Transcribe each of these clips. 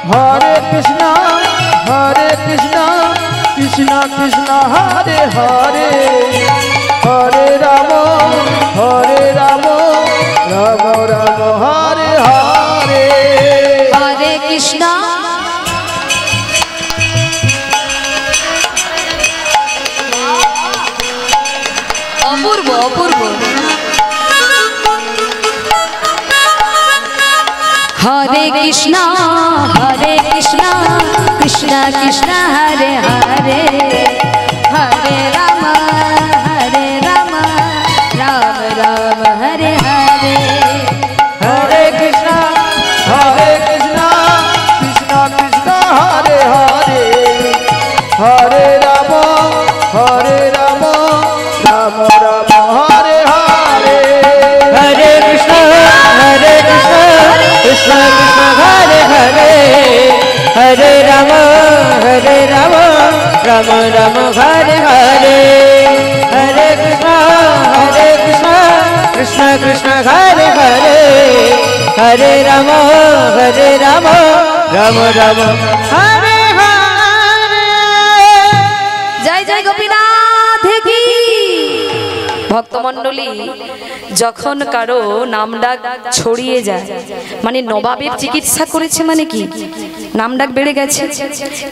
हरे कृष्णा कृष्णा कृष्णा हरे हरे हरे राम राम राम हरे हरे हरे कृष्णा अपूर्व अपूर्व हरे कृष्णा कृष्णा कृष्णा हरे हरे हरे राम राम राम हरे हरे हरे कृष्णा कृष्णा कृष्णा हरे हरे हरे राम राम राम हरे हरे हरे कृष्णा कृष्णा कृष्णा हरे हरे हरे राम राम राम हरे हरे हरे कृष्णा कृष्णा कृष्णा हरे हरे हरे राम राम राम हरे हरे जय जय गोपीनाथ की भक्तमंडली যখন কারো নাম ডাক ছড়িয়ে যায় মানে নবাবের চিকিৎসা করেছে মানে কি নাম ডাক বেড়ে গেছে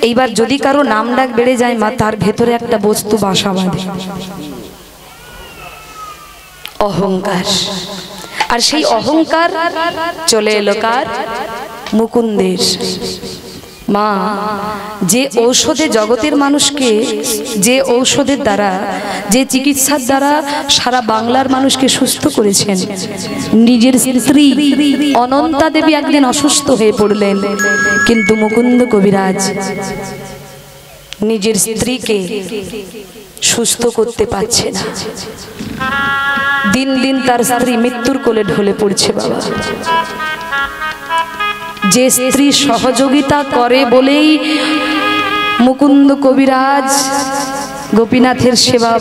এইবার যদি কারো নাম ডাক বেড়ে যায় মা তার ভেতরে একটা বস্তু বাসা বাঁধে অহংকার আর সেই অহংকার চলে এলো কার মুকুন্দের মা যে ঔষধে জগতের মানুষকে যে ঔষধের দ্বারা যে চিকিৎসার দ্বারা সারা বাংলার মানুষকে সুস্থ করেছেন নিজের স্ত্রী অনন্তা দেবী একদিন অসুস্থ হয়ে পড়লেন কিন্তু মুকুন্দ কবিরাজ নিজের স্ত্রীকে সুস্থ করতে পারছে না দিন দিন তার স্ত্রী মৃত্যুর কোলে ঢলে পড়ছে বাবা যে স্ত্রী সহযোগিতা করে বলেই মুকুন্দ কবিরাজ গোপীনাথের সেবা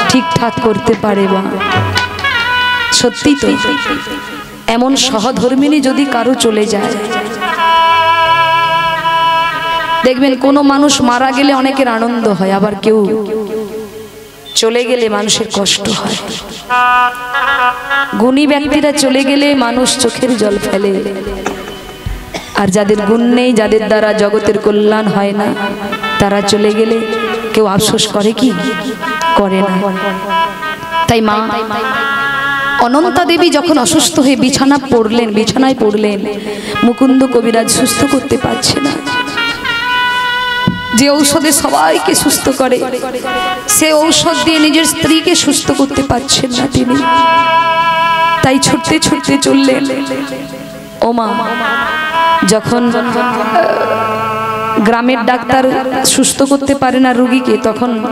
ঠিকঠাক করতে পারে বা সত্যি তো এমন সহধর্মিনী যদি কারো চলে যায় দেখবেন কোনো মানুষ মারা গেলে অনেকের আনন্দ হয় আবার কেউ চলে গেলে মানুষের কষ্ট হয় গুণী ব্যক্তিরা চলে গেলে মানুষ চোখের জল ফেলে আর যাদের গুণ নেই যাদের দ্বারা জগতের কল্যাণ হয় না তারা চলে গেলে কেউ আফসোস করে কি করে না তাই মা অনন্তা দেবী যখন অসুস্থ হয়ে বিছানায় পড়লেন মুকুন্দ কবিরাজ সুস্থ করতে পারছে না যে ঔষধে সবাইকে সুস্থ করে সে ঔষধ দিয়ে নিজের স্ত্রীকে সুস্থ করতে পারছেন না তিনি তাই ছুটতে ছুটতে চললেন ও মা যখন গ্রামের ডাক্তার সুস্থ করতে পারে না রোগীকে তখন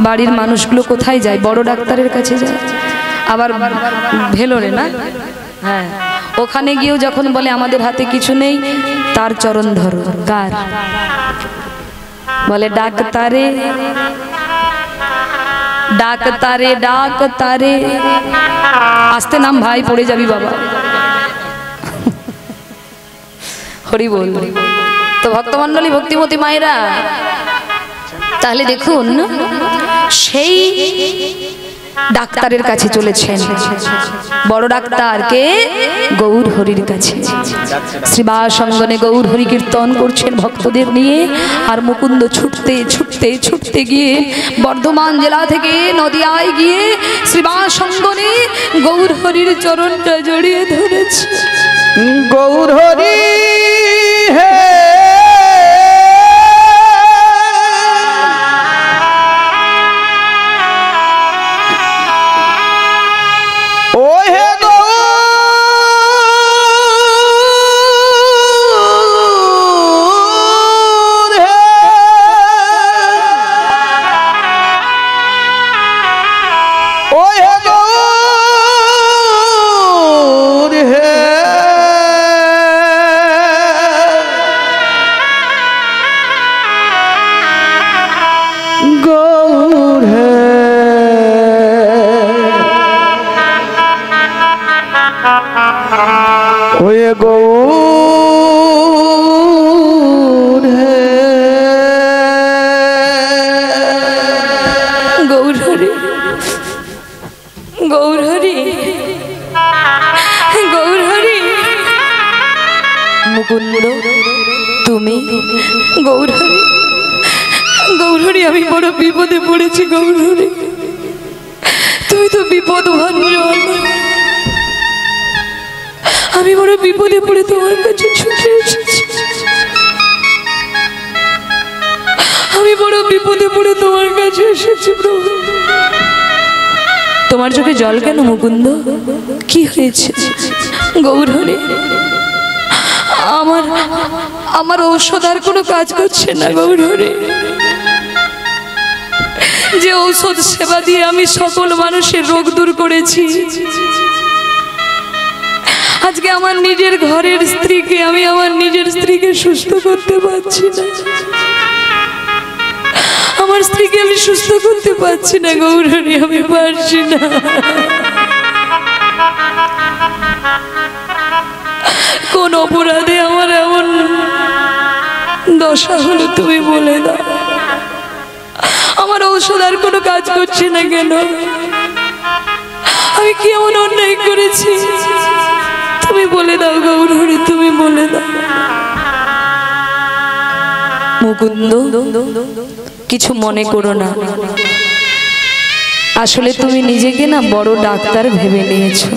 বাড়ির মানুষগুলো কোথায় যায় বড় ডাক্তারের কাছে যায় আবার ভেলোরে না হ্যাঁ ওখানে গিয়েও যখন বলে আমাদের হাতে কিছু নেই তার চরণ ধরো কার বলে ডাক্তারে ডাক্তারে ডাক্তারে আস্তে নাম ভাই পড়ে যাবি বাবা হরি বল তো ভক্তমণ্ডলী ভক্তিমতী মায়েরা তাহলে দেখুন সেই ডাক্তারের কাছে চলেছেন বড় ডাক্তারকে গৌর হরির কাছে শ্রীবাসঙ্গনে গৌর হরি কীর্তন করছেন ভক্তদের নিয়ে আর মুকুন্দ ছুটতে ছুটতে ছুটতে গিয়ে বর্ধমান জেলা থেকে নদিয়ায় গিয়ে শ্রীবাসঙ্গনে গৌর হরির চরণটা জড়িয়ে ধরেছে গৌর হরি হে মুকুন্দ তুমি গৌরহরি, গৌরহরি আমি বড় বিপদে পড়েছি গৌরহরি, তুমি তো বিপদ ভাঞ্জন, আমি বড় বিপদে পড়ে তোমার কাছে ছুটে এসেছি, আমি বড় বিপদে পড়ে তোমার কাছে এসেছি প্রভু। তোমার চোখে জল কেন মুকুন্দ, কি হয়েছে? গৌরহরি আমার আমার ঔষধ আর কোনো কাজ করছে না গৌরহরি, যে ঔষধ সেবা দিয়ে আমি সকল মানুষের রোগ দূর করেছি, আজকে আমার নিজের ঘরের স্ত্রীকে আমি আমার নিজের স্ত্রীকে সুস্থ করতে পারছি না, আমার স্ত্রীকে আমি সুস্থ করতে পারছি না গৌরহরি, আমি পারছি না। কোন অপরাধে আমার এমন দশা হলো তুমি বলে দাও, আমার ঔষধ আর কোনো কাজ করছে না কেন, আমি কি এমন অন্যায় করেছি তুমি বলে দাও গৌরহরি, তুমি বলে দাও। মুকুন্দ কিছু মনে করো না, আসলে তুমি নিজেকে না বড় ডাক্তার ভেবে নিয়েছো,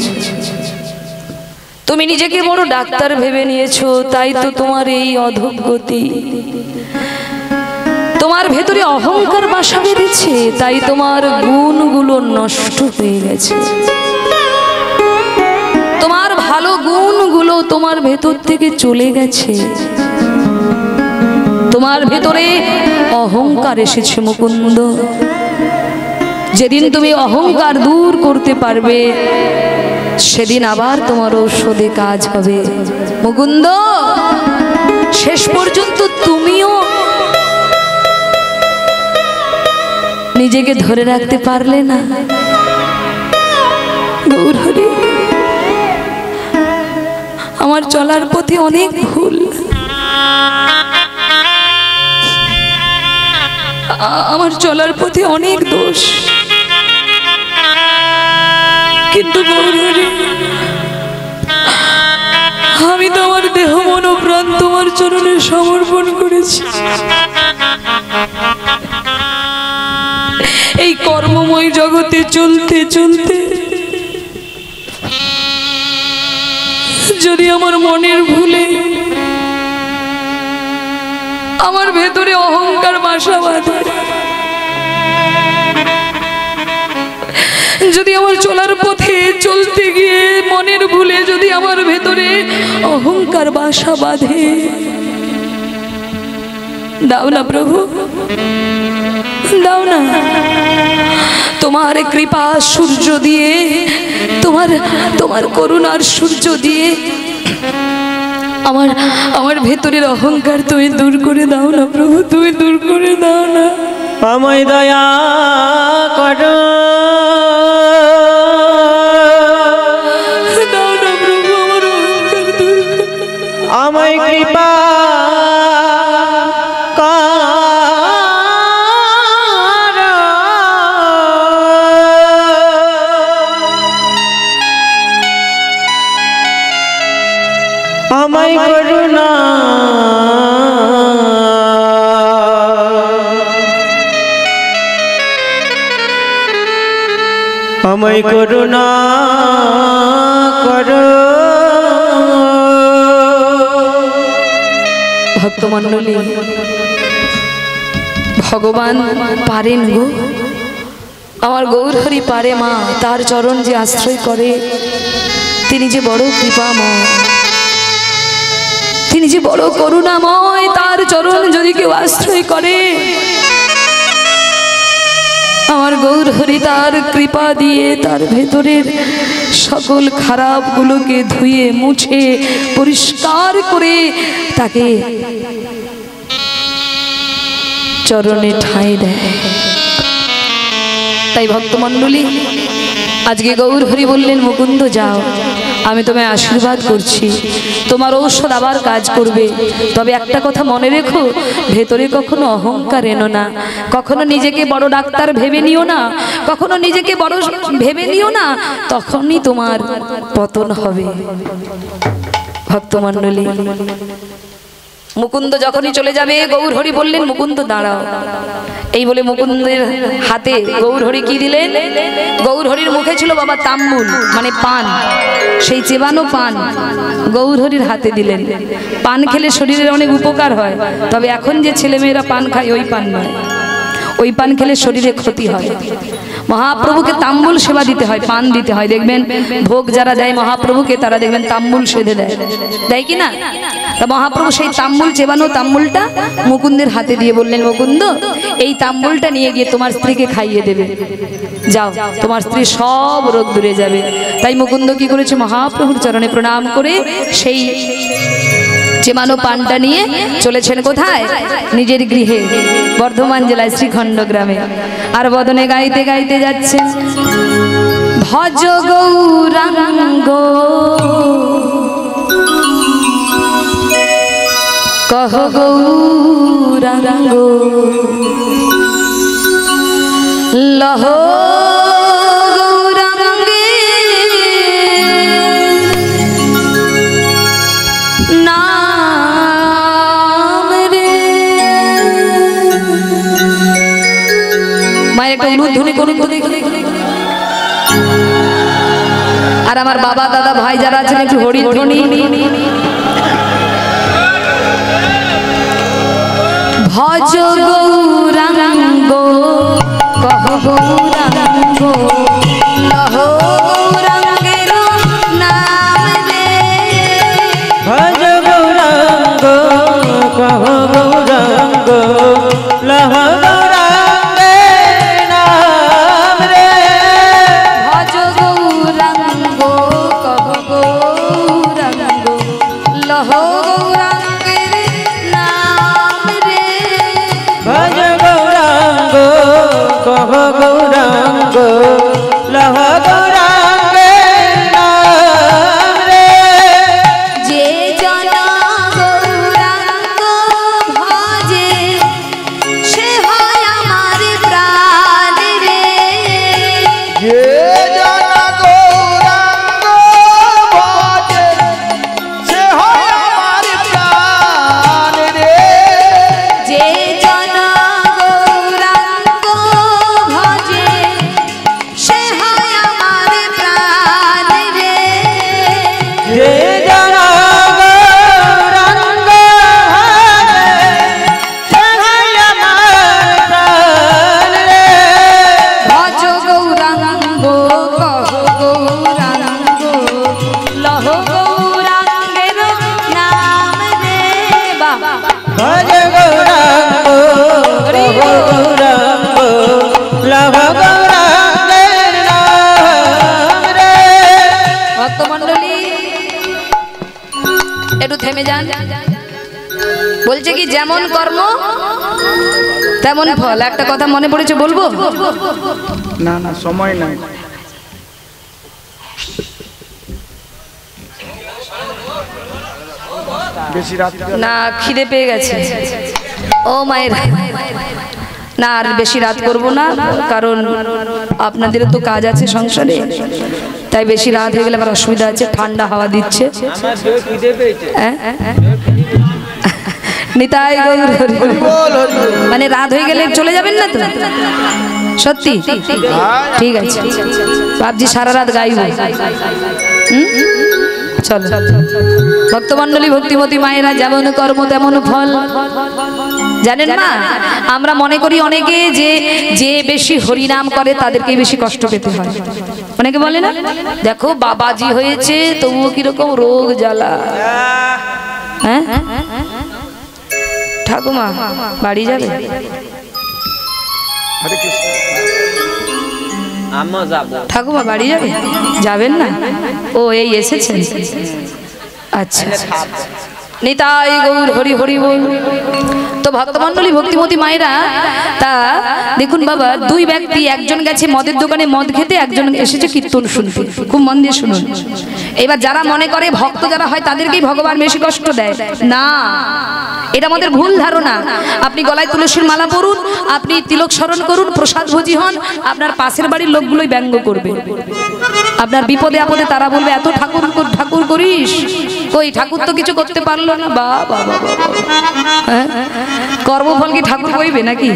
তুমি নিজেকে বড় ডাক্তার ভেবে নিয়েছো, তাই তো তোমার এই অধোগতি, তোমার ভেতরে অহংকার বাসা বেঁধেছে, তাই তোমার গুণগুলো নষ্ট হয়ে গেছে, তোমার ভালো গুণগুলো তোমার ভেতর থেকে চলে গেছে, তোমার ভেতরে অহংকার এসেছে মুকুন্দ। যেদিন তুমি অহংকার দূর করতে পারবে সেদিন আবার তোমার ঔষধে কাজ হবে মুকুন্দ। শেষ পর্যন্ত তুমিও নিজেকে ধরে রাখতে পারলে না গৌরহরি, আমার চলার পথে অনেক ভুল, আমার চলার পথে অনেক দোষ, কিন্তু গৌরহরি আমি তো আমার দেহ মন প্রাণ তোমার চরণে সমর্পণ করেছি, এই কর্মময় জগতে চলতে চলতে যদি আমার মনের ভুলে আমার ভেতরে অহংকার বাসা বাঁধে, যদি আমার চলার পথে চলতে গিয়ে মনের ভুলে যদি আমার ভেতরে অহংকার বাসা বাঁধে, দাও না প্রভু, দাও না তোমার কৃপা সূর্য দিয়ে, তোমার করুণার সূর্য দিয়ে আমার ভেতরের অহংকার তুমি দূর করে দাও না প্রভু, তুমি দূর করে দাও না, আমায় দয়া করো, দাও না প্রভু, আমার অহংকার দূর করো, আমায় কৃপা আমায় করুণা, আমায় করুণা করো। ভক্তমণ্ডলী, ভগবান পারেন গো, আমার গৌরহরি পারে মা, তার চরণ যে আশ্রয় করে তিনি যে বড় কৃপাময়, তিনি যে বড় করুণাময়, তার চরণ যদি কেউ আশ্রয় করে আমার গৌরহরি তার কৃপা দিয়ে তার ভেতরের সকল খারাপগুলোকে ধুয়ে মুছে পরিষ্কার করে তাকে চরণে ঠাঁই দেয়। তাই ভক্তমণ্ডলী, আজকে গৌরহরি বললেন মুকুন্দ যাও, আমি তোমায় আশীর্বাদ করছি, তোমার ঔষধ আবার কাজ করবে, তবে একটা কথা মনে রেখো, ভেতরে কখনো অহংকার এনো না, কখনো নিজেকে বড় ডাক্তার ভেবে নিও না, কখনো নিজেকে বড় ভেবে নিও না, তখনই তোমার পতন হবে। ভক্তমণ্ডলী, মুকুন্দ যখনই চলে যাবে গৌর হরি বললেন মুকুন্দ দাঁড়াও। এই বলে মুকুন্দের হাতে গৌর হরি কি দিলেন? গৌর হরির মুখে ছিল বাবা তাম্বুল মানে পান, সেই চেবানো পান গৌর হরির হাতে দিলেন। পান খেলে শরীরের অনেক উপকার হয়, তবে এখন যে ছেলেমেয়েরা পান খায় ওই পান নয়, ওই পান খেলে শরীরে ক্ষতি হয়। মহাপ্রভুকে তাম্বুল সেবা দিতে হয়, পান দিতে হয়। দেখবেন ভোগ যারা দেয় মহাপ্রভুকে তারা দেখবেন তাম্বুল সেধে দেয়, দেয় কি না? তা মহাপ্রভু সেই তাম্বুল চেবানো তাম্বুলটা মুকুন্দের হাতে দিয়ে বললেন মুকুন্দ এই তাম্বুলটা নিয়ে গিয়ে তোমার স্ত্রীকে খাইয়ে দেবে, যাও তোমার স্ত্রী সব রোগ দূরে যাবে। তাই মুকুন্দ কি করেছে? মহাপ্রভুর চরণে প্রণাম করে সেই চেমানো পানটা নিয়ে চলেছেন কোথায়? নিজের গৃহে, বর্ধমান জেলায় শ্রীখণ্ড গ্রামে। আর বদনে গাইতে গাইতে যাচ্ছেন ভজ গৌরাঙ্গ কহ গৌরাঙ্গ লহ গৌরাঙ্গে নাম রে। মায়ের একটা উলুধ্বনি করুন তো দেখি। আর আমার বাবা দাদা ভাই যারা আছেন একটু হরির ধ্বনি। ভজ গৌরাঙ্গ কহ গৌরাঙ্গ লহ গৌরাঙ্গের নাম রে। ভজ গৌরাঙ্গ কহ গৌরাঙ্গ লহ গৌরাঙ্গের নাম রে। ভজ গৌরাঙ্গ কহ গৌরাঙ্গ লহ গৌরাঙ্গের নাম রে। ভজ গৌরাঙ্গ কহ গৌরাঙ্গ লহ গৌরাঙ্গের নাম রে। যে জন গৌরাঙ্গ ভজে সে হয় আমার প্রাণ রে। যে জানা গৌরাঙ্গ ভজে সে হয় আমার প্রাণ রে। যে জন গৌরাঙ্গ ভজে সে হয় আমার প্রাণ রে। যে জানা গৌরাঙ্গ ভজে সে হয় একটু থেমে যান। বলছে কি যেমন কর্ম তেমন ফল। একটা কথা মনে পড়েছে বলবো? না না সময় নাই। বেশি রাত না খিদে পেয়ে গেছে ও মায়ের। না আর বেশি রাত করব না, কারণ আপনাদের তো কাজ আছে সংসারে, তাই বেশি রাত হয়ে গেলে আবার অসুবিধা আছে। ঠান্ডা হাওয়া দিচ্ছে। নিতাই গৌর হরি বল হরি বল। মানে রাত হয়ে গেলে চলে যাবেন না তো? সত্যি? ঠিক আছে, ভাবছি সারা রাত গাইব। চলো ভক্তমণ্ডলী, ভক্তিমতী মায়েরা, যেমন কর্ম তেমন ফল। জানেন মা, আমরা মনে করি অনেকে যে যে বেশি হরিনাম করে তাদেরকে বেশি কষ্ট পেতে হয়। অনেকে বলে না, দেখো বাবাজি হয়েছে তবুও কিরকম রোগ জ্বালা। হ্যাঁ ঠাকুমা বাড়ি যাবে? হরে কৃষ্ণ। ঠাকুমা বাড়ি যাবে? যাবেন না? ও এই এসেছেন। আচ্ছা নিতাই গৌর হরি হরি বল। তো ভক্তমণ্ডলী, ভক্তিমতী মায়েরা, তা দেখুন বাবা, দুই ব্যক্তি, একজন গেছে মদের দোকানে মদ খেতে, একজন এসেছে কীর্তন শুনতে। খুব মন দিয়ে শুনুন। এবার যারা মনে করে ভক্ত যারা হয় তাদেরকেই ভগবান বেশি কষ্ট দেয়, না, এটা আমাদের ভুল ধারণা। আপনি গলায় তুলসীর মালা পরুন, আপনি তিলক স্মরণ করুন, প্রসাদ ভোজি হন, আপনার পাশের বাড়ির লোকগুলোই ব্যঙ্গ করবে। আপনার বিপদে আপদে তারা বলবে এত ঠাকুর ঠাকুর করিস, কই ঠাকুর তো কিছু করতে পারলো না। বা কর্মফল কি ঠাকুর কইবে নাকি?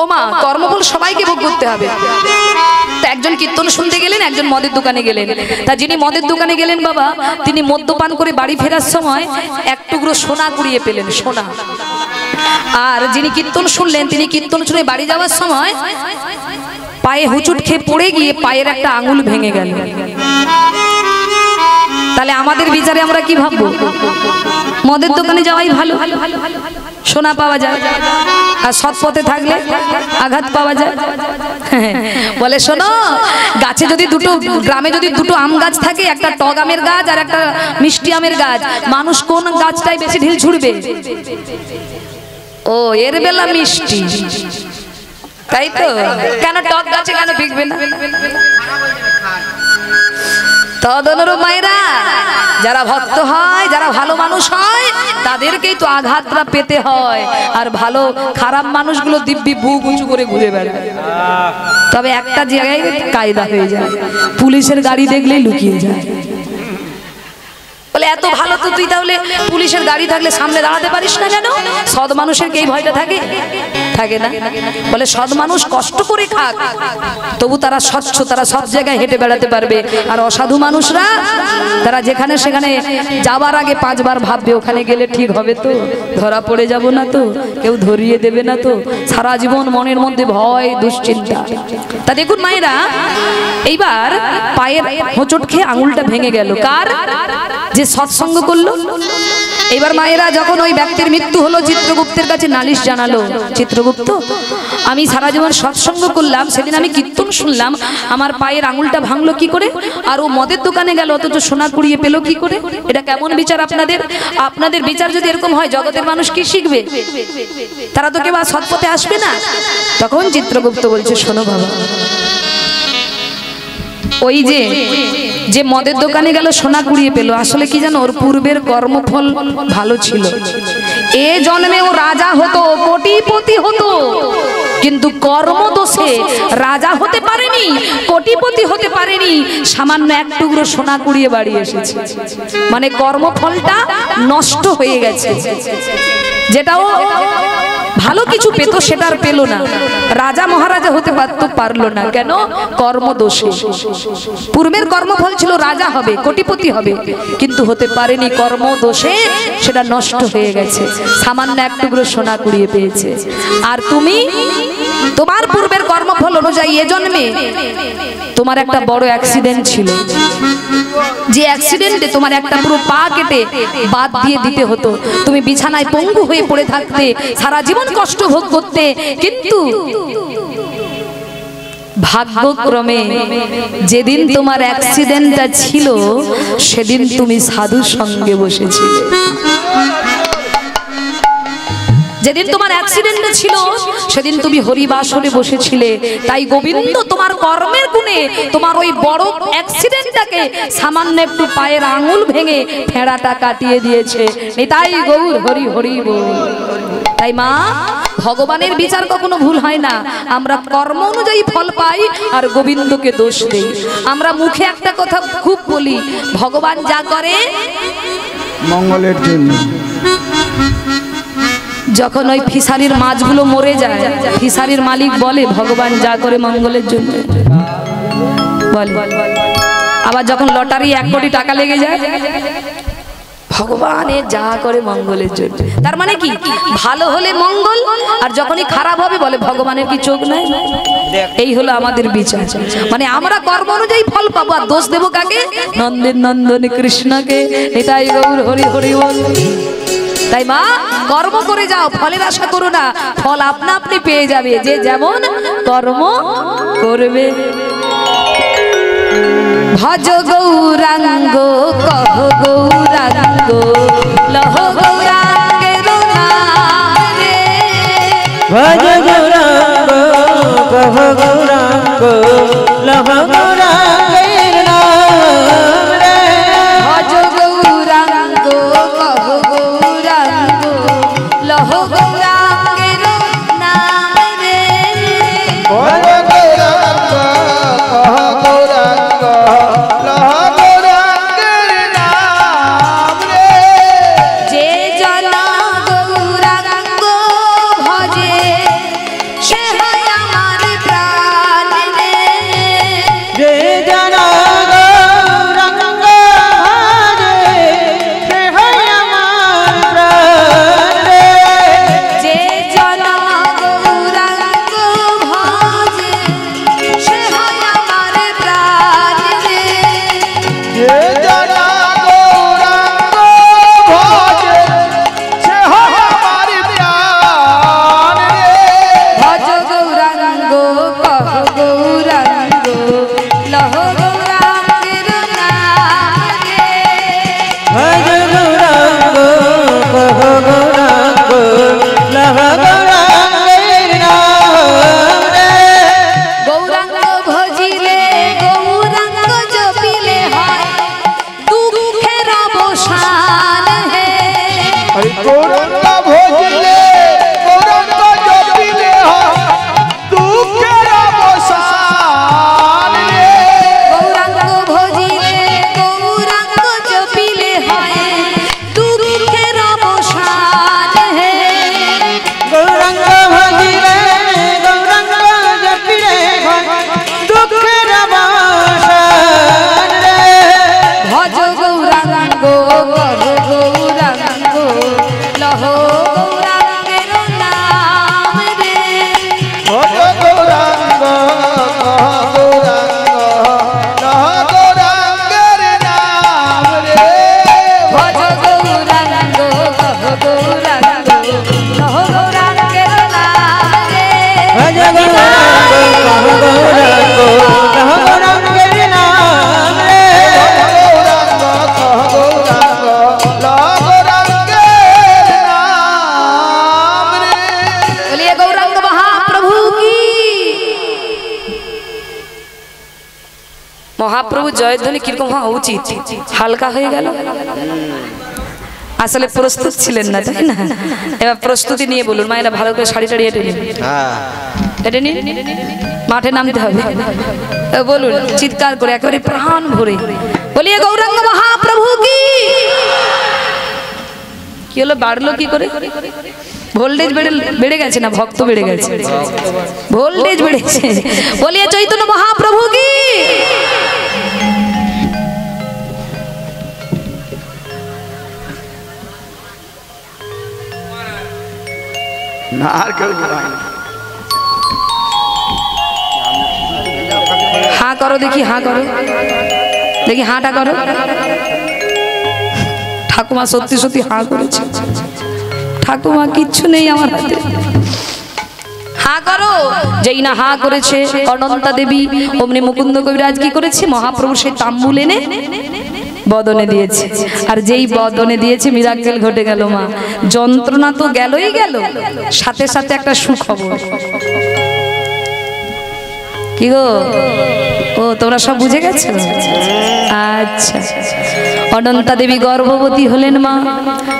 ও মা, কর্মফল সবাইকে ভোগ করতে হবে। তা একজন কীর্তন শুনতে গেলেন, একজন মদের দোকানে গেলেন। তা যিনি মদের দোকানে গেলেন বাবা, তিনি মদ্যপান করে বাড়ি ফেরার সময় এক টুকরো সোনা কুড়িয়ে পেলেন, সোনা। আর যিনি কীর্তন শুনলেন, তিনি কীর্তন শুনে বাড়ি যাওয়ার সময় পায়ে হুচুট খেয়ে পড়ে গিয়ে পায়ের একটা আঙুল ভেঙে গেল। তাহলে আমাদের বিচারে আমরা কি ভাববো? মদের দোকানে যাওয়াই ভালো, সোনা পাওয়া যায়, আর সৎ পথে থাকলে আঘাত পাওয়া যায়। বলে শোনো, গাছে যদি দুটো, গ্রামে যদি দুটো আম গাছ থাকে, একটা টক আমের গাছ আর একটা মিষ্টি আমের গাছ, মানুষ কোন গাছটাই বেশি ঢিল ছুড়বে? ও, এর বেলা মিষ্টি, তাই তো? কেন টক গাছে কেন বিকবে না? তদনুরূপ মায়েরা, যারা ভক্ত হয়, যারা ভালো মানুষ হয়, তাদেরকেই তো আঘাতটা পেতে হয়। আর ভালো খারাপ মানুষগুলো দিব্যি বুক উঁচু করে ঘুরে বেড়ায়। তবে একটা জায়গায় কায়দা হয়ে যায়, পুলিশের গাড়ি দেখলেই লুকিয়ে যায়। বলে এত ভালো তো তুই, তাহলে পুলিশের গাড়ি থাকলে সামনে দাঁড়াতে পারিস না কেন? সৎ মানুষের কি এই ভয়টা থাকে? থাকে না। বলে সৎ মানুষ কষ্ট করে খাক, তবু তারা স্বচ্ছ, তারা সব জায়গায় হেঁটে বেড়াতে পারবে। আর অসাধু মানুষরা, তারা যেখানে সেখানে যাবার আগে 5 বার ভাববে ওখানে গেলে ঠিক হবে তো, ধরা পড়ে যাব না তো, কেউ ধরিয়ে দেবে না তো, সারা জীবন মনের মধ্যে ভয় দুশ্চিন্তা। তা দেখুন মায়েরা, এইবার পায়ের হোঁচট খেয়ে আঙুলটা ভেঙে গেল। কার? যে সৎসঙ্গ করলো। এবার মায়েরা, যখন ওই ব্যক্তির মৃত্যু হলো, চিত্রগুপ্তের কাছে নালিশ জানালো, চিত্রগুপ্ত, আমি সারা জীবন সৎসঙ্গ করলাম, সেদিন আমি কীর্তন শুনলাম, আমার পায়ের আঙুলটা ভাঙলো কি করে? আর ও মদের দোকানে গেল, অথচ সোনা কুড়িয়ে পেলো কি করে? এটা কেমন বিচার আপনাদের? আপনাদের বিচার যদি এরকম হয়, জগতের মানুষ কি শিখবে? তারা তো কেউ সৎপথে আসবে না। তখন চিত্রগুপ্ত বলছে, শোনো বাবা, ওই যে মদের দোকানে গেল সোনা কুড়িয়ে পেল, আসলে কি জানো, ওর পূর্বের কর্মফল ভালো ছিল। এ জন্মে ও রাজা হতো, কোটিপতি হতো, কিন্তু কর্মদোষে রাজা হতে পারেনি, কোটিপতি হতে পারেনি, সামান্য এক টুকরো সোনা কুড়িয়ে বাড়ি এসেছে। মানে কর্মফলটা নষ্ট হয়ে গেছে। যেটাও ভালো কিছু পেতো সেটা আর পেল না। রাজা মহারাজা হতে পারলো না, কেন? কর্মদোষে। পূর্বের কর্মফল ছিল রাজা হবে, কোটিপতি হবে, কিন্তু হতে পারেনি, কর্মদোষে সেটা নষ্ট হয়ে গেছে। সামান্য এক টুকরো সোনা কুড়িয়ে পেয়েছে। আর তুমি তোমার পূর্বের কর্মফল অনুযায়ী এ জন্মে তোমার একটা বড় অ্যাক্সিডেন্ট ছিল, যে অ্যাক্সিডেন্টে তোমার একটা পুরো পা কেটে বাদ দিয়ে দিতে হতো, তুমি বিছানায় পঙ্গু হয়ে পড়ে থাকতে, সারা জীবন কষ্ট ভোগ করতে। কিন্তু ভাগ্যক্রমে যেদিন তোমার অ্যাক্সিডেন্টটা ছিল, সেদিন তুমি সাধুর সঙ্গে বসেছিলে। যেদিন তোমার অ্যাক্সিডেন্ট ছিল, সেদিন তুমি হরিবাসরে বসেছিলে। তাই গোবিন্দ তোমার কর্মের গুণে তোমার ওই বড় অ্যাক্সিডেন্টটাকে সামান্য একটু পায়ের আঙুল ভেঙে ফেড়াটা কাটিয়ে দিয়েছে। তাই গৌর হরি হরি বল। তাই মা, ভগবানের বিচার কখনো ভুল হয় না। আমরা কর্ম অনুযায়ী ফল পাই আর গোবিন্দকে দোষ দেই। আমরা মুখে একটা কথা খুব বলি, ভগবান যা করে মঙ্গলের জন্য। যখন ওই ফিশারির মাছগুলো মরে যায়, ফিশারির মালিক বলে ভগবান যা করে মঙ্গলের জন্য বলে। আবার যখন লটারি 1 কোটি টাকা লেগে যায়, ভগবান যা করে মঙ্গলের জন্য। তার মানে কি, ভালো হলে মঙ্গল, আর যখনই খারাপ হবে বলে ভগবানের কি চোখ নাই? এই হলো আমাদের বিচার। মানে আমরা কর্ম অনুযায়ী ফল পাবো, আর দোষ দেবো কাকে? নন্দের নন্দন কৃষ্ণকে। এটাই গৌর হরি হরি বল। তাই মা, কর্ম করে যাও, ফলের আশা করো না, ফল আপনা আপনি পেয়ে যাবে, যে যেমন কর্ম করবে। ভজ গৌরাঙ্গ কহ গৌরাঙ্গ লহ গৌরাঙ্গের নাম রে। ভজ গৌরাঙ্গ কহ গৌরাঙ্গ লহ গৌরাঙ্গের নাম রে। ভজ গৌরাঙ্গ কহ গৌরাঙ্গ লহ গৌরাঙ্গের নাম রে। ভজ গৌরাঙ্গ কহ গৌরাঙ্গ अरे गौरंग भोजले गौरंग जपिले दुखेर अवसान रे गौरांग भजिले गौरांग जपिले হয় দুঃখের অবসান হে गौरंग भजिले गौरंग जपिले दुखेर अवसान रे ভজ গৌরাঙ্গ কর গৌরাঙ্গ লহ গৌরাঙ্গের নাম রে भज गौरंग गौरंग नाम रे ভজ গৌরাঙ্গ কহ গৌরাঙ্গ লহ গৌরাঙ্গের নাম রে भज गौरंग नाम रे बोलिए गौरांग महाप्रभु की महाप्रभु জয়ধ্বনি কিরকম হওয়া উচিত হালকা হয়ে গেল আসলে প্রস্তুত ছিলেন না তাই না এবার প্রস্তুতি নিয়ে বলুন মায়েরা ভালো করে শাড়ি টাড়ি এটে নিন এটে নিন মাঠে নামতে হবে বলুন চিৎকার করে একেবারে প্রাণ ভরে বলিয়ে গৌরাঙ্গ মহাপ্রভু কি কি হলো বাড়লো কি করে ভোল্টেজ বেড়ে গেছে না ভক্ত বেড়ে গেছে ভোল্টেজ বেড়েছে বলিয়ে চৈতন্য মহাপ্রভু কি हाँ करो देखी हाँ करो देखी हाँटा करो ঠাকুমা সত্যি সত্যি हाँ করেছে ঠাকুমা কিচ্ছু নেই আমার হাতে हाँ करो যেই না हाँ করেছে অনন্তা দেবী অমনি মুকুন্দ কবিরাজ কি করেছে মহাপ্রভু সেই তাম্বুল এনে বদনে দিয়েছে আর যেই বদনে দিয়েছে মিরাকেল ঘটে গেল মা যন্ত্রণা তো গেলই গেল সাথে সাথে একটা সুখবর কি গো ও তোমরা সব বুঝে গেছো আচ্ছা অনন্তা দেবী গর্ভবতী হলেন মা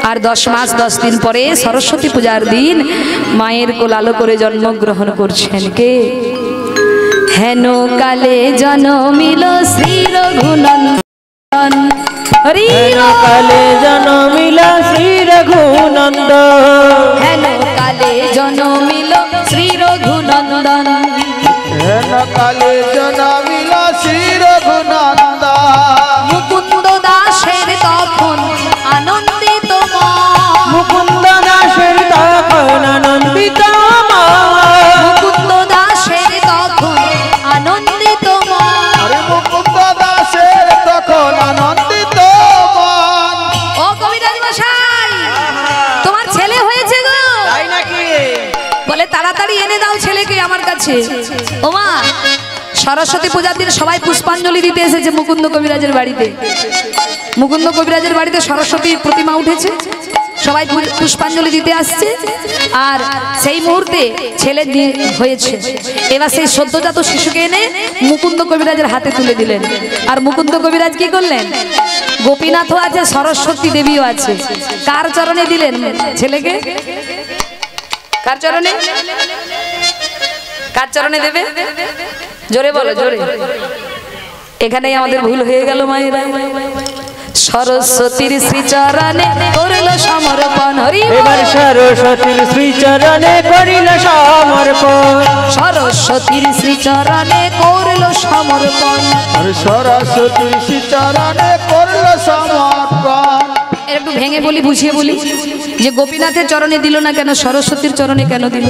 আর 10 মাস 10 দিন পরে সরস্বতী পূজার দিন মায়ের কোলালো করে জন্মগ্রহণ করছেন কে হেন কালে জন্মিল শ্রী রঘুনন্দন হরি কালে জন্মিল শ্রী রঘুনন্দন হেন কালে জন্মিল শ্রী রঘুনন্দন কালে জনমিল শ্রী রঘুনন্দন মুকুন্দ দাসের তখন আনন্দিত মুকুন্দ দাসের তখন আনন্দিত মুকুন্দ দাসের তখন আনন্দিত আরে মুকুন্দ দাসের তখন আনন্দিত মন ও কবিরাজ মশাই তোমার ছেলে হয়েছে গো তাই নাকি বলে তাড়াতাড়ি এনে দাও ছেলেকে আমার কাছে ও মা সরস্বতী পূজার দিন সবাই পুষ্পাঞ্জলি দিতে এসেছে মুকুন্দ কবিরাজের বাড়িতে মুকুন্দ কবিরাজের বাড়িতে সরস্বতীর প্রতিমা উঠেছে সবাই পুষ্পাঞ্জলি দিতে আসছে আর সেই মুহূর্তে ছেলে হয়েছে এবার সেই সদ্যজাত শিশুকে এনে মুকুন্দ কবিরাজের হাতে তুলে দিলেন আর মুকুন্দ কবিরাজ কি করলেন গোপীনাথও আছে সরস্বতী দেবীও আছে কার চরণে দিলেন ছেলেকে কার চরণে কার চরণে দেবে জোরে বলো জোরে এখানেই আমাদের ভুল হয়ে গেল মায়েরা সরস্বতীর শ্রীচরণে করিল সমর্পণ হরি এবার সরস্বতীর শ্রীচরণে করিল সমর্পণ সরস্বতীর শ্রীচরণে করিল সমর্পণ সরস্বতীর শ্রীচরণে করল সমর্পণ একটু ভেঙে বলি বুঝিয়ে বলি যে গোপীনাথের চরণে দিল না কেন সরস্বতীর চরণে কেন দিল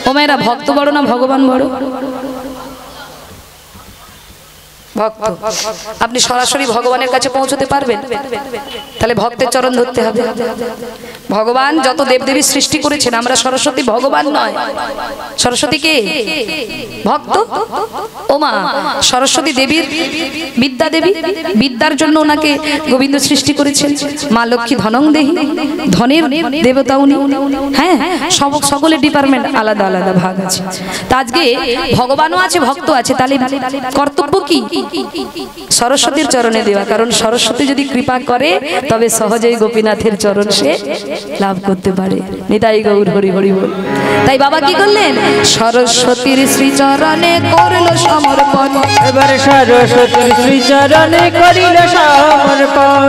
ও মায়েরা ভক্ত বড় না ভগবান বড় ভক্ত আপনি সরাসরি ভগবানের কাছে পৌঁছতে পারবেন তাহলে ভক্তের চরণ ধরতে হবে ভগবান যত দেবদেবী সৃষ্টি করেছেন, আমরা সরস্বতী ভগবান নয়। সরস্বতী কে? ভক্ত। ও মা, সরস্বতী দেবীর বিদ্যা দেবী, বিদ্যার জন্য ওনাকে গোবিন্দ সৃষ্টি করেছেন। মা লক্ষ্মী ধনং দেহি, ধনের দেবতা উনি। হ্যাঁ, সকলের ডিপার্টমেন্ট আলাদা আলাদা ভাগ আছে। তা আজকে ভগবানও আছে, ভক্ত আছে, তাহলে কর্তব্য কি? সরস্বতীর চরণে দেওয়া। কারণ সরস্বতী যদি কৃপা করে তবে সহজেই গোপীনাথের চরণ সে লাভ করতে পারে। নিতাই গৌর হরি হরি বল। তাই বাবা কি করলেন? সরস্বতীর শ্রীচরণে করল সমর্পণ। এবারে সরস্বতীর শ্রীচরণে করিল সমর্পণ।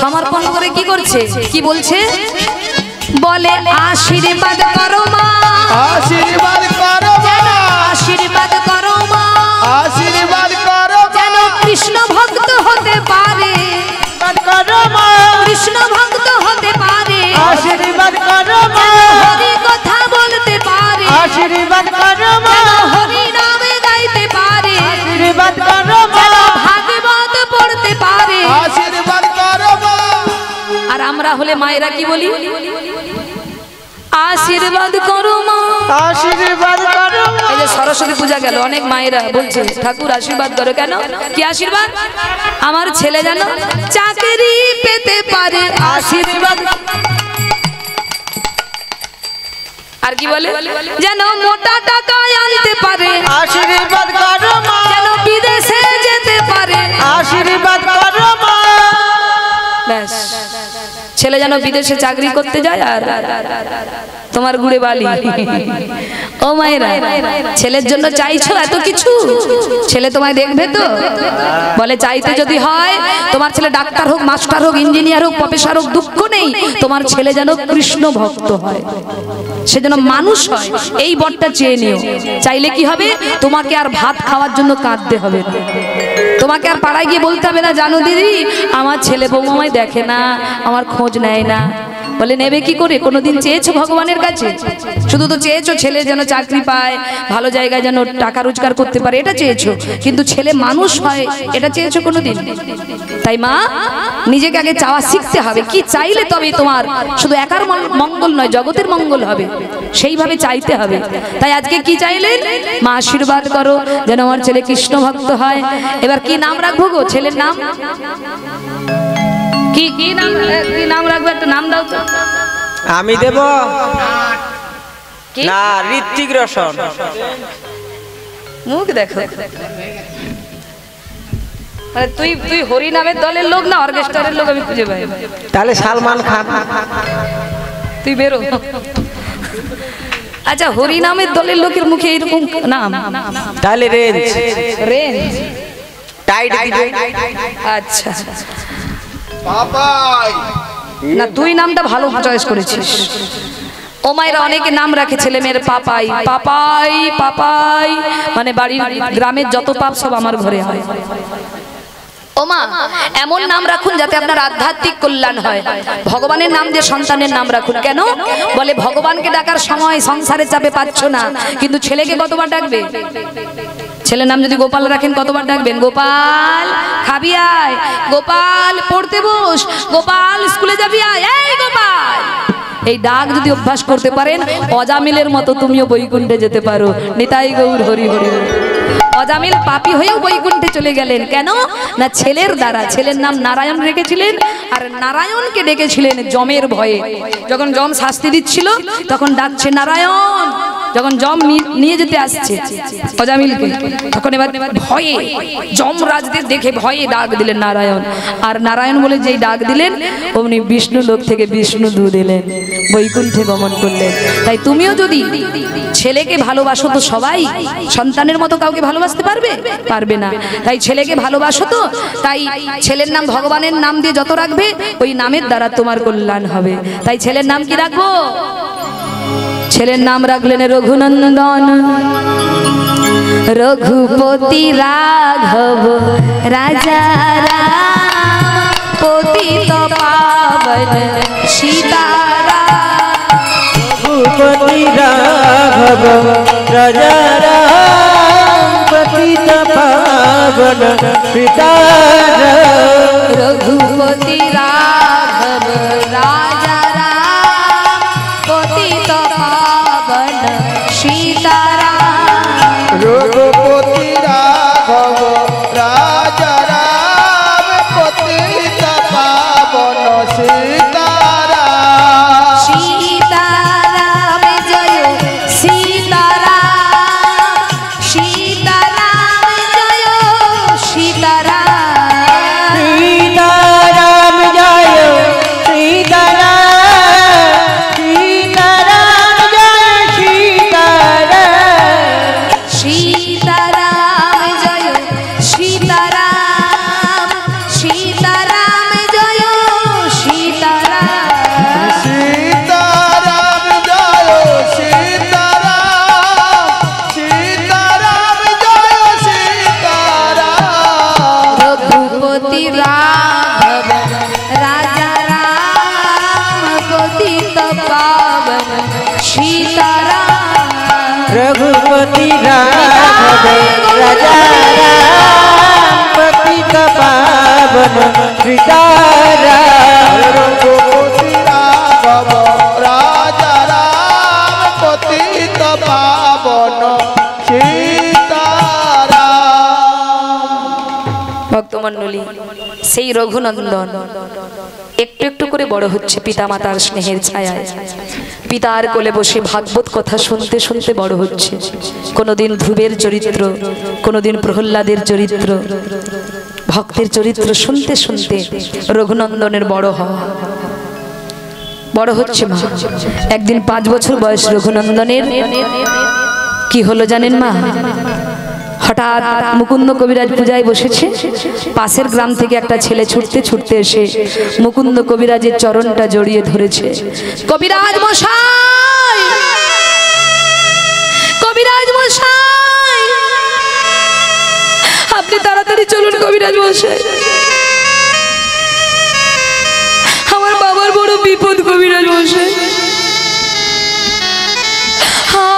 সমর্পণ করে কি করছে? কি বলছে? বলে আশীর্বাদ করো মা, আশীর্বাদ করো যেন মা, আশীর্বাদ করো মা, আশীর্বাদ করো যেন কৃষ্ণ ভক্ত হতে পারে, করো মা, কৃষ্ণ ভক্ত হতে পারে, আশীর্বাদ করো মা, হরি কথা বলতে পারে, আশীর্বাদ করো মা, যেন হরি নামে গাইতে পারে, আশীর্বাদ করো মা, যেন ভাগবত পড়তে পারে। আশীর্বাদ করো মা। আর আমরা হলে মায়েরা কি বলি? আশীর্বাদ করো মা। আশীর্বাদ করো মা। এই যে সরস্বতী পূজা গেল, অনেক মায়েরা বলছে ঠাকুর আশীর্বাদ করো। কেন? কি আশীর্বাদ? আমার ছেলে যেন চাকরি পেতে পারে, আশীর্বাদ। আর কি বলে? যেন মোটা টাকা আনতে পারে, আশীর্বাদ করো মা, যেন বিদেশে যেতে পারে, আশীর্বাদ করো মা। ব্যাস, ছেলে যেন বিদেশে চাকরি করতে যায় আর তোমার গুড়ে বালি। ও মায়েরা, ছেলের জন্য চাইছো এত কিছু, ছেলে তোমায় দেখবে তো? বলে চাইতে যদি হয় তোমার ছেলে ডাক্তার হোক, মাস্টার হোক, ইঞ্জিনিয়ার হোক, প্রফেসর হোক, দুঃখ নেই, তোমার ছেলে যেন কৃষ্ণ ভক্ত হয়, সে যেন মানুষ হয়, এই বরটা চেয়ে নিও। চাইলে কি হবে? তোমাকে আর ভাত খাওয়ার জন্য কাঁদতে হবে না, তোমাকে আর পাড়ায় গিয়ে বলতে হবে না, জানো দিদি আমার ছেলে বৌমা আমায় দেখে না, আমার খোঁজ নেয় না। বলে নেবে কি করে? কোনোদিন চেয়েছো ভগবানের কাছে? শুধু তো চেয়েছো ছেলে যেন চাকরি পায়, ভালো জায়গায় যেন টাকা রোজগার করতে পারে, এটা চেয়েছো, কিন্তু ছেলে মানুষ হয় এটা চেয়েছো কোনোদিন? তাই মা, নিজেকে আগে চাওয়া শিখতে হবে। কি চাইলে তবে তোমার শুধু একার মঙ্গল নয়, জগতের মঙ্গল হবে, সেইভাবে চাইতে হবে। তাই আজকে কি চাইলেন? মা আশীর্বাদ করো যেন আমার ছেলে কৃষ্ণ ভক্ত হয়। এবার কি নাম রাখবো গো? ছেলের নাম কি? কি নাম, কি নাম রাখবো? একটা নাম দাও তো। আমি দেব কি? না, ঋত্বিক রোশন। মুখ দেখো, তুই তুই হরি নামের দলের লোক না অর্কেস্ট্রারের লোক? আমি খুঁজে পাই। তাহলে সালমান খান। তুই বেরো। আচ্ছা, হরি নামের দলের লোকের মুখে এরকম নাম? তাহলে রেঞ্জ। Range tight. আচ্ছা, বাবাই না তুই নামটা ভালো চয়েস করেছিস। ও মায়েরা অনেকে নাম রাখে ছেলে মেয়ের পাপাই, পাপাই পাপাই, মানে বাড়ির গ্রামের যত পাপ সব আমার ঘরে হয়। ও মা, এমন নাম রাখুন যাতে আপনার আধ্যাত্মিক কল্যাণ হয়। ভগবানের নাম দিয়ে সন্তানের নাম রাখুন। কেন? বলে ভগবানকে ডাকার সময় সংসারের চাপে পাচ্ছ না, কিন্তু ছেলেকে কতবার ডাকবে? ছেলের নাম যদি গোপাল রাখেন কতবার ডাকবেন? গোপাল খাবি আয়, গোপাল পড়তে বস, গোপাল স্কুলে যাবি আয়, এই গোপাল। এই ডাক যদি অভ্যাস করতে পারেন, অজামিলের মতো তুমিও বৈকুণ্ঠে যেতে পারো। নিতাই গৌর হরি হরি। অজামিল পাপী হয়েও বৈকুণ্ঠে চলে গেলেন। কেন না? ছেলের দ্বারা। ছেলের নাম নারায়ণ রেখেছিলেন, আর নারায়ণকে ডেকেছিলেন জমের ভয়ে। যখন জম শাস্তি দিচ্ছিল তখন ডাকছে নারায়ণ। যখন জম নিয়ে যেতে আসছে অজামিলকে, তখন এবার ভয়ে যমরাজদের দেখে ভয়ে ডাক দিলেন নারায়ণ। আর নারায়ণ বলে যেই ডাক দিলেন, অমনি বিষ্ণু লোক থেকে বিষ্ণু দূত এলেন, বৈকুণ্ঠে গমন করলেন। তাই তুমিও যদি ছেলেকে ভালোবাসো তো সবাই সন্তানের মতো কাউকে ভালোবাসতে পারবে? পারবে না। তাই ছেলেকে ভালোবাসো তো, তাই ছেলের নাম ভগবানের নাম দিয়ে যত রাখবে ওই নামের দ্বারা তোমার কল্যাণ হবে। তাই ছেলের নাম কি রাখবো? ছেলের নাম রাখলেন রঘুনন্দন, রঘুপতি রাঘব রাজা রাম, পতিত পাবন সীতারাম। রঘুপতি রাঘব রাজা রাম, পতিত পাবন সীতারাম। রঘুপতি রাঘব রাজা রাম, रघुपति राघव राजा राम पतित पावन सीताराम रघुपति राघव राजा राम पतित पावन सीताराम। ভক্তমণ্ডলী, সেই রঘুনন্দন একটু একটু করে বড় হচ্ছে পিতামাতার স্নেহের ছায়ায়। পিতার কোলে বসে ভাগবত কথা শুনতে শুনতে বড় হচ্ছে। কোনোদিন ধ্রুবের চরিত্র, কোনোদিন প্রহ্লাদের চরিত্র, ভক্তের চরিত্র শুনতে শুনতে রঘুনন্দনের বড় হওয়া, বড় হচ্ছে মা। একদিন 5 বছর বয়স রঘুনন্দনের। কি হলো জানেন মা? হঠাৎ মুকুন্দ কবিরাজ পূজায় বসেছে। পাশের গ্রাম থেকে একটা ছেলে ছুটতে ছুটতে এসে মুকুন্দ কবিরাজের চরণটা জড়িয়ে ধরেছে। কবিরাজ মশাই, কবিরাজ মশাই, আপনি তাড়াতাড়ি চলুন কবিরাজ মশাই, আমার বাবার বড় বিপদ কবিরাজ মশাই,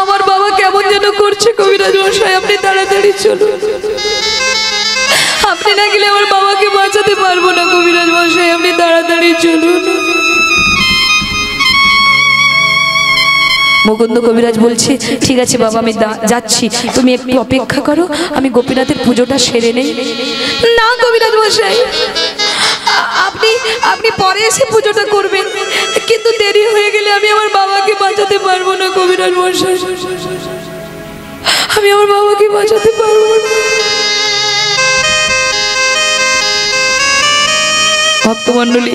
আমার বাবা কেমন যেন করছে কবিরাজ মশাই, আপনি তাড়াতাড়ি চলুন, আপনি না গেলে আমার বাবাকে বাঁচাতে পারবো না কবিরাজ মশাই, আপনি তাড়াতাড়ি চলুন। মুকুন্দ কবিরাজ বলছে, ঠিক আছে বাবা আমি যাচ্ছি, তুমি একটু অপেক্ষা করো, আমি গোপীনাথের পুজোটা সেরে নেই। না কবিরাজ মশাই, আপনি আপনি পরে এসে পুজোটা করবেন, কিন্তু দেরি হয়ে গেলে আমি আমার বাবাকে বাঁচাতে পারবো না কবিরাজ মশাই, আমি আমার বাবাকে বাঁচাতে পারবো না। ভক্তমণ্ডলী,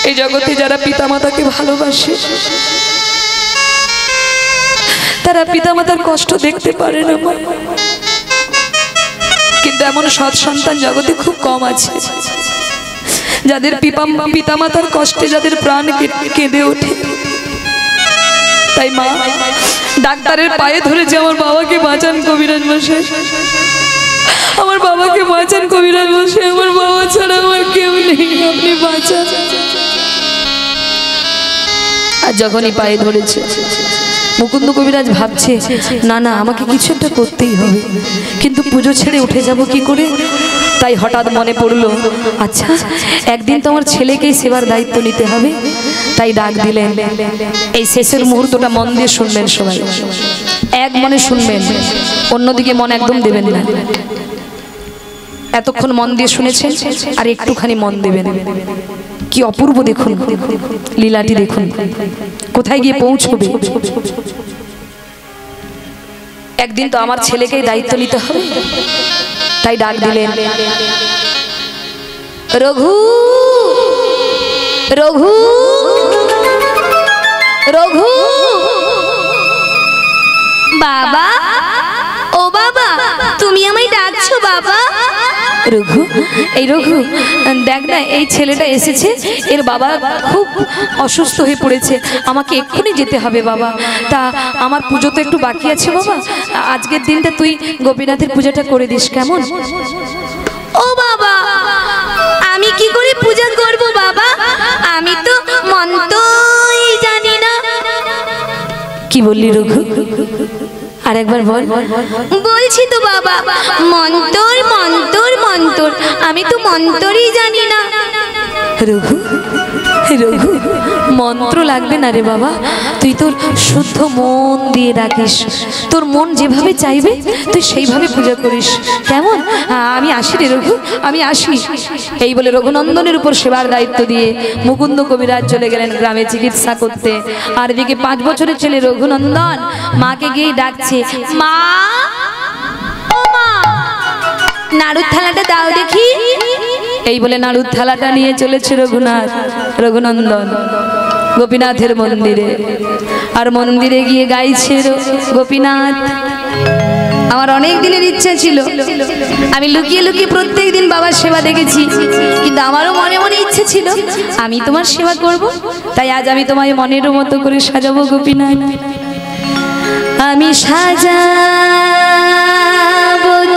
এই জগতে যারা পিতামাতাকে ভালোবাসে তারা পিতামাতার কষ্ট দেখতে পারে না, কিন্তু এমন সৎ সন্তান জগতে খুব কম আছে যাদের পিতামাতার কষ্টে যাদের প্রাণ কেঁদে ওঠে। তাই মা ডাক্তারের পায়ে ধরেছে, আমার বাবাকে বাঁচান কবিরাজ মশাই, আমার বাবাকে বাঁচান কবিরাজ মশাই, আমার বাবা ছাড়া আমার কেউ নেই, আপনি বাঁচান। আর যখনই পায়ে ধরেছে মুকুন্দ কবিরাজ ভাবছে, না না আমাকে কিছু একটা করতেই হবে, কিন্তু পুজো ছেড়ে উঠে যাব কি করে? তাই হঠাৎ মনে পড়লো, আচ্ছা একদিন তো আমার ছেলেকেই সেবার দায়িত্ব নিতে হবে। তাই ডাক দিলেন। এই শেষের মুহূর্তটা মন দিয়ে শুনবেন সবাই, এক মনে শুনবেন, অন্যদিকে মন একদম দেবেন না। এতক্ষণ মন দিয়ে শুনেছেন, আর একটুখানি মন দেবেন। কি অপূর্ব দেখুন লীলাটি, দেখুন কোথায় গিয়ে পৌঁছবে। একদিন তো আমার ছেলেকেই দায়িত্ব নিতে হবে। তাই ডাক দিলেন, রঘু রঘু রঘু। বাবা, ও বাবা, তুমি আমায় ডাকছো বাবা? রঘু, এই রঘু দেখ না, এই ছেলেটা এসেছে, এর বাবা খুব অসুস্থ হয়ে পড়েছে, আমাকে এক্ষুনি যেতে হবে বাবা। তা আমার পুজো তো একটু বাকি আছে বাবা, আজকের দিনটা তুই গোপীনাথের পূজাটা করে দিস কেমন? ও বাবা, আমি কি করে পূজা করব বাবা? আমি তো মন্ত্রই জানি না। কি বললি রঘু? আর একবার বল। বলছি তো বাবা, মন্তর মন্তর মন্তর, আমি তো মন্তরই জানি না। রঘু, রঘু মন্ত্র লাগবে না রে বাবা, তুই তোর শুদ্ধ মন দিয়ে ডাকিস, তোর মন যেভাবে চাইবে তুই সেইভাবে পূজা করিস কেমন? আমি আসি রে রঘু, আমি আসি। এই বলে রঘুনন্দনের উপর সেবার দায়িত্ব দিয়ে মুকুন্দ কবিরাজ চলে গেলেন গ্রামে চিকিৎসা করতে। আর এদিকে 5 বছরের ছেলে রঘুনন্দন মাকে গিয়ে ডাকছে, মা ও মা, নাড়ুর থালাটা দাও দেখি। এই বলে নাড়ুর থালাটা নিয়ে চলেছে রঘুনন্দন গোপীনাথের মন্দিরে। আর মন্দিরে গিয়ে গাইছে, গোপীনাথ আমার অনেক দিনের ইচ্ছা ছিল, আমি লুকিয়ে লুকিয়ে প্রত্যেক দিন বাবার সেবা দেখেছি, কিন্তু আমারও মনে মনে ইচ্ছে ছিল আমি তোমার সেবা করব। তাই আজ আমি তোমায় মনের মতো করে সাজাবো গোপীনাথ। আমি সাজাবো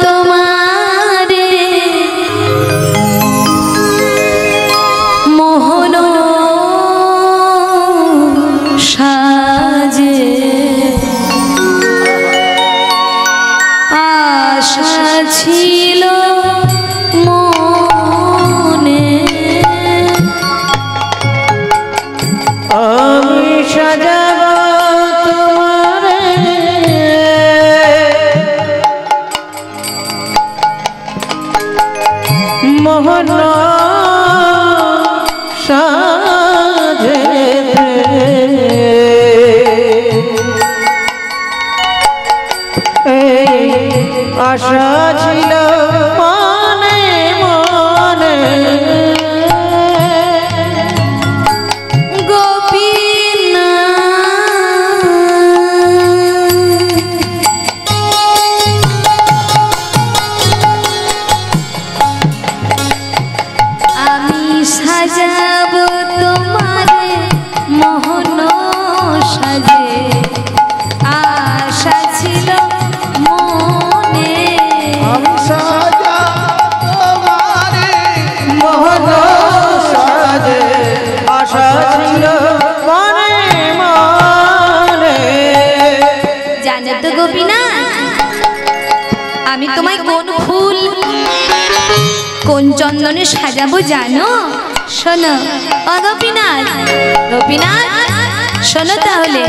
তোমারে মোহন সাজে, আশা ছিল মনে মনে সাজাবো তোমারে মোহন সাজে আশা ছিল মনে আমি সাজাবো তোমারে মোহন সাজে আশা ছিল মনে মনে। জানো তো গোপীনাথ, আমি তোমায় কোন ফুল কোন চন্দনে সাজাবো জানো? শোনো ও গোপীনাথ, গোপীনাথ শোনো তাহলে।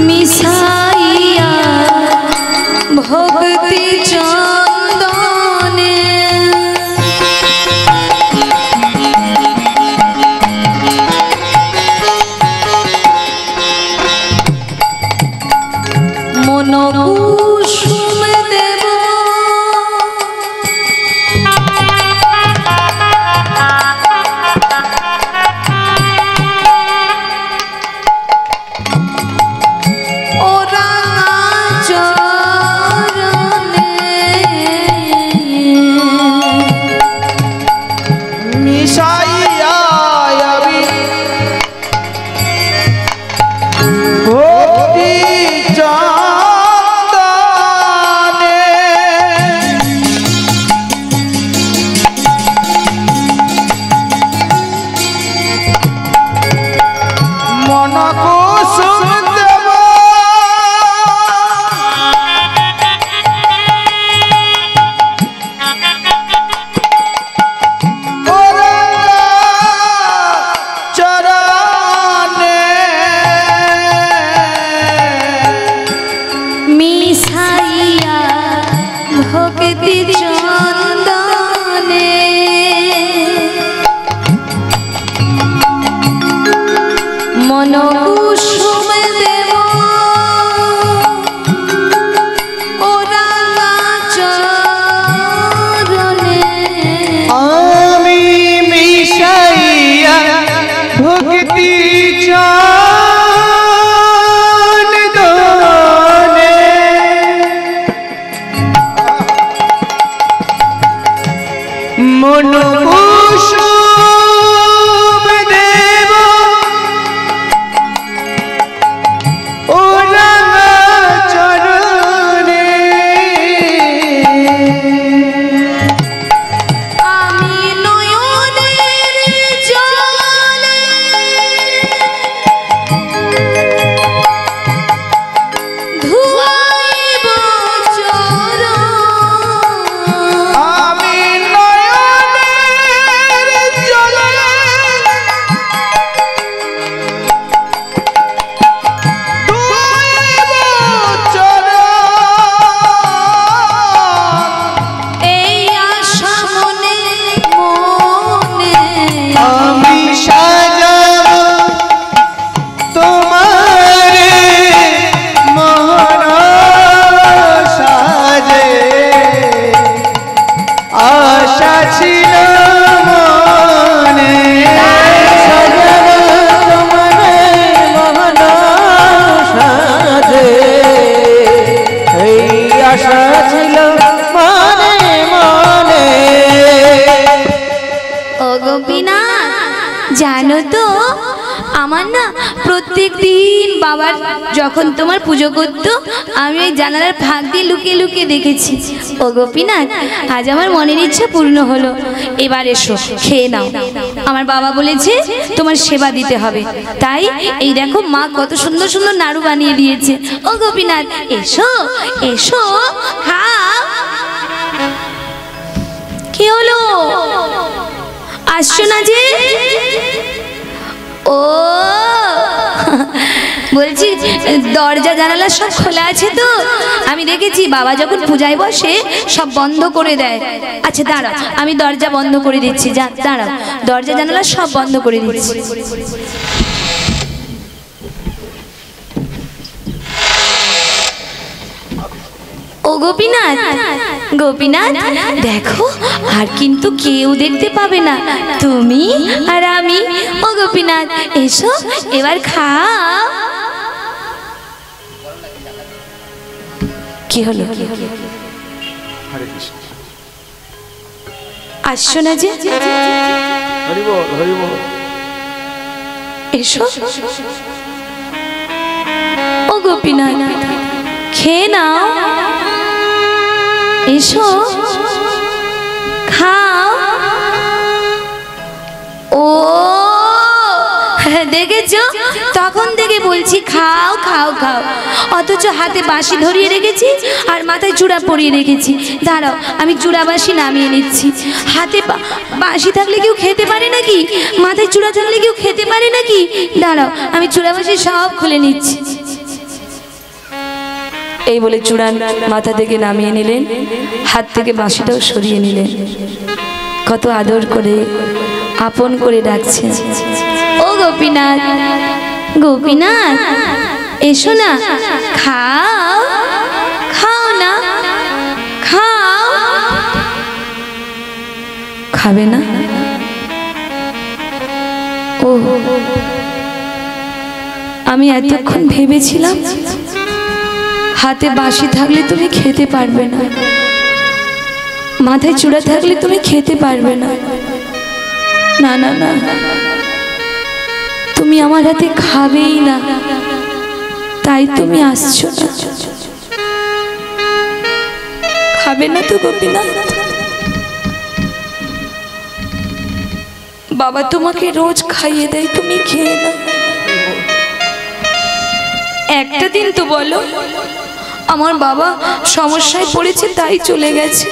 মিশাইয়া ভক্তি চন্দনে মন কুসুম দেব ওরা চরণে মিশাইয়া আমি ভক্তি চন্দনে মন কুসুম দেব ওরা চরণে মিশাইয়া ভক্তি চন্দনে মন কুসুম দেব ওরা চরণে আমি মিশাইয়া ভক্তি চন্দনে মন কুসুম দেব ওরা চরণে। আমি নয়নের জলে ধুয়াইব চরণ আমি নয়নের জলে ধুইব চরণ এই আশা মনে মনে আমি সাজাবো তোমারে মোহন সাজে আশা ছিল মনে। সাজাবো তোমারে মোহন সাজে এই আশা ছিল মনে মনে। ও গোপীনাথ, জানো তো আমার না প্রত্যেক দিন বাবার যখন তোমার পুজো করতো আমি ওই জানালার ফাঁক দিয়ে লুকিয়ে লুকিয়ে দেখেছি। ও গোপীনাথ, আজ আমার মনের ইচ্ছা পূর্ণ হলো। এবার এসো খেয়ে নাও। আমার বাবা বলেছে তোমার সেবা দিতে হবে, তাই এই দেখো মা কত সুন্দর সুন্দর নাড়ু বানিয়ে দিয়েছে। ও গোপীনাথ এসো এসো খাও। কি হলো, আসছো না যে? ও বলছি দরজা জানালা সব খোলা আছে তো? আমি দেখেছি বাবা যখন পূজায় বসে সব বন্ধ করে দেয়। আচ্ছা দাঁড়াও, আমি দরজা বন্ধ করে দিচ্ছি। যা দাঁড়াও, দরজা জানালা সব বন্ধ করে দিচ্ছি। ও গোপীনাথ, গোপীনাথ দেখো, আর কিন্তু কেউ দেখতে পাবে না, তুমি আর আমি। ও গোপীনাথ এসো, এবার খাও। কি হলো? আসছো না যে? হরি বল, হরি বল। এসো। ও গোপীনাথ খেয়ে নাও, এসো খাও। ও দেখেছো, তখন থেকে বলছি খাও খাও খাও, অথচ হাতে বাঁশি ধরিয়ে রেখেছি আর মাথায় চূড়া পরিয়ে রেখেছি। দাঁড়াও, আমি চূড়া বাঁশি নামিয়ে নিচ্ছি। হাতে বাঁশি থাকলে কেউ খেতে পারে নাকি? মাথায় চূড়া থাকলে কেউ খেতে পারে নাকি? দাঁড়াও, আমি চূড়া বাঁশি সব খুলে নিচ্ছি। এই বলে চূড়ান মাথা থেকে নামিয়ে নিলেন, হাত থেকে বাঁশিটাও সরিয়ে নিলেন। কত আদর করে আপন করে ডাকছেন। ও গোপীনাথ, গোপীনাথ এসো না, খাও খাও না, খাও। খাবে না? ও, আমি এতক্ষণ ভেবেছিলাম হাতে বাঁশি থাকলে তুমি খেতে পারবে না, মাথায় চূড়া থাকলে তুমি খেতে পারবে না। না না না, তুমি আমার হাতে খাবেই না, তাই তুমি আসছো না। খাবে না তো গোপীনাথ? বাবা তোমাকে রোজ খাইয়ে দেয়, তুমি খেয়ে না। একটা দিন তো বলো, আমার বাবা সমস্যায় পড়েছে তাই চলে গেছে।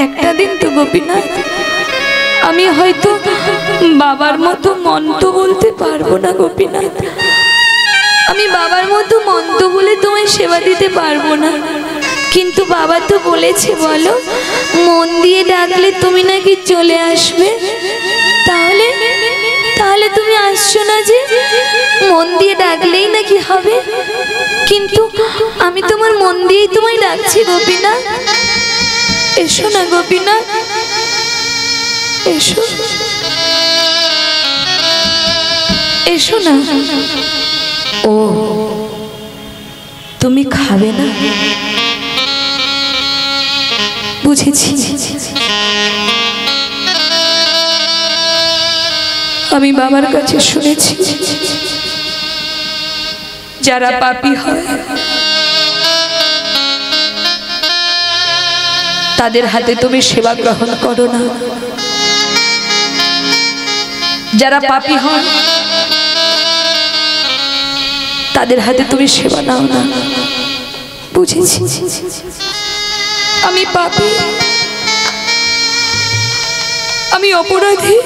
একটা দিন তো গোপীনাথ, আমি হয়তো বাবার মতো মন্ত্র বলতে পারবো না গোপীনাথ, আমি বাবার মতো মন্ত্র বলে তোমায় সেবা দিতে পারবো না, কিন্তু বাবা তো বলেছে বলো, মন দিয়ে ডাকলে তুমি নাকি চলে আসবে। তাহলে তাহলে তুমি আসছো না যে? মন দিয়ে ডাকলেই নাকি হবে, কিন্তু আমি তোমার মন দিয়েই তোমায় ডাকছি গোপীনাথ। এসো না গোপীনাথ, এসো, এসো না। ও, তুমি খাবে না, বুঝেছি। আমি বাবার কাছে শুনেছি, যারা পাপী হয় তাদের হাতে তুমি সেবা গ্রহণ করো না, যারা পাপী হয় তাদের হাতে তুমি সেবা নাও না, বুঝেছি। আমি পাপী, আমি অপরাধী,